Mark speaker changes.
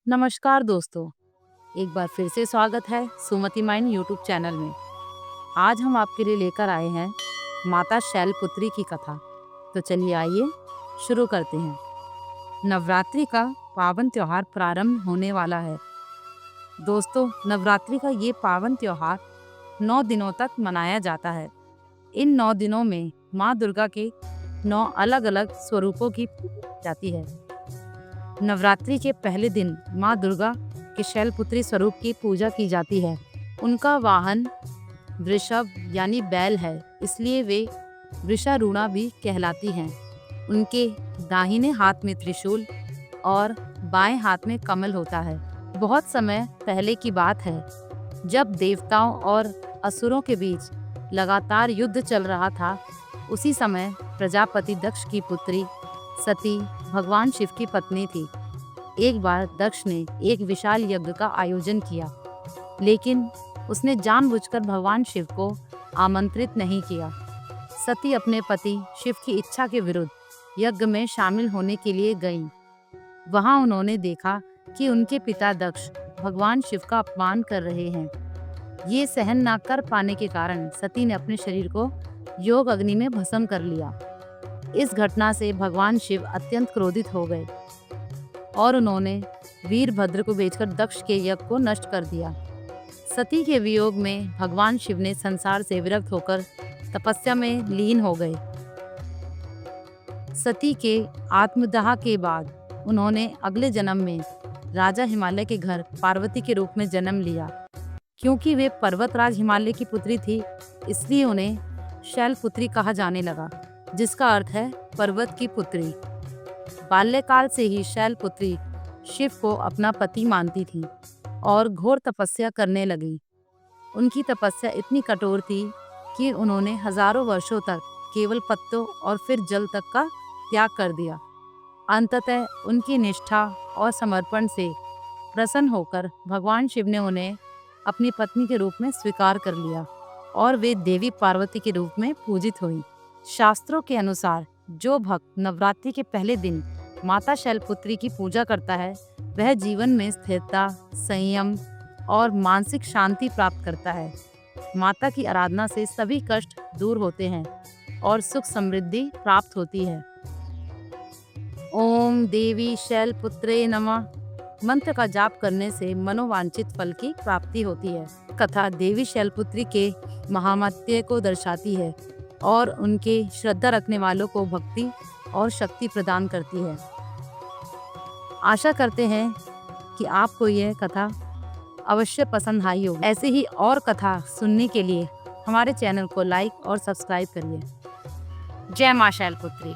Speaker 1: नमस्कार दोस्तों, एक बार फिर से स्वागत है सुमति माइन यूट्यूब चैनल में। आज हम आपके लिए लेकर आए हैं माता शैलपुत्री की कथा। तो चलिए आइए शुरू करते हैं। नवरात्रि का पावन त्योहार प्रारंभ होने वाला है। दोस्तों, नवरात्रि का ये पावन त्योहार 9 दिनों तक मनाया जाता है। इन 9 दिनों में माँ दुर्गा के 9 अलग-अलग स्वरूपों की पूजा की जाती है। नवरात्रि के पहले दिन माँ दुर्गा के शैलपुत्री स्वरूप की पूजा की जाती है। उनका वाहन वृषभ यानी बैल है, इसलिए वे वृषारूढ़ा भी कहलाती हैं। उनके दाहिने हाथ में त्रिशूल और बाएं हाथ में कमल होता है। बहुत समय पहले की बात है, जब देवताओं और असुरों के बीच लगातार युद्ध चल रहा था। उसी समय प्रजापति दक्ष की पुत्री सती भगवान शिव की पत्नी थी। एक बार दक्ष ने एक विशाल यज्ञ का आयोजन किया, लेकिन उसने जानबूझकर भगवान शिव को आमंत्रित नहीं किया। सती अपने पति शिव की इच्छा के विरुद्ध यज्ञ में शामिल होने के लिए गईं। वहां उन्होंने देखा कि उनके पिता दक्ष भगवान शिव का अपमान कर रहे हैं। ये सहन न कर पाने के कारण सती ने अपने शरीर को योग अग्नि में भस्म कर लिया। इस घटना से भगवान शिव अत्यंत क्रोधित हो गए और उन्होंने वीरभद्र को भेजकर दक्ष के यज्ञ को नष्ट कर दिया। सती के वियोग में भगवान शिव ने संसार से विरक्त होकर तपस्या में लीन हो गए। सती के आत्मदाह के बाद उन्होंने अगले जन्म में राजा हिमालय के घर पार्वती के रूप में जन्म लिया। क्योंकि वे पर्वतराज हिमालय की पुत्री थी, इसलिए उन्हें शैलपुत्री कहा जाने लगा, जिसका अर्थ है पर्वत की पुत्री। बाल्यकाल से ही शैलपुत्री शिव को अपना पति मानती थी और घोर तपस्या करने लगी। उनकी तपस्या इतनी कठोर थी कि उन्होंने हजारों वर्षों तक केवल पत्तों और फिर जल तक का त्याग कर दिया। अंततः उनकी निष्ठा और समर्पण से प्रसन्न होकर भगवान शिव ने उन्हें अपनी पत्नी के रूप में स्वीकार कर लिया और वे देवी पार्वती के रूप में पूजित हुई। शास्त्रों के अनुसार जो भक्त नवरात्रि के पहले दिन माता शैलपुत्री की पूजा करता है, वह जीवन में स्थिरता, संयम और मानसिक शांति प्राप्त करता है। माता की आराधना से सभी कष्ट दूर होते हैं और सुख समृद्धि प्राप्त होती है। ओम देवी शैलपुत्रे नमः मंत्र का जाप करने से मनोवांछित फल की प्राप्ति होती है। कथा देवी शैलपुत्री के महात्म्य को दर्शाती है और उनके श्रद्धा रखने वालों को भक्ति और शक्ति प्रदान करती है। आशा करते हैं कि आपको यह कथा अवश्य पसंद आई होगी। ऐसे ही और कथा सुनने के लिए हमारे चैनल को लाइक और सब्सक्राइब करिए। जय मां शैलपुत्री।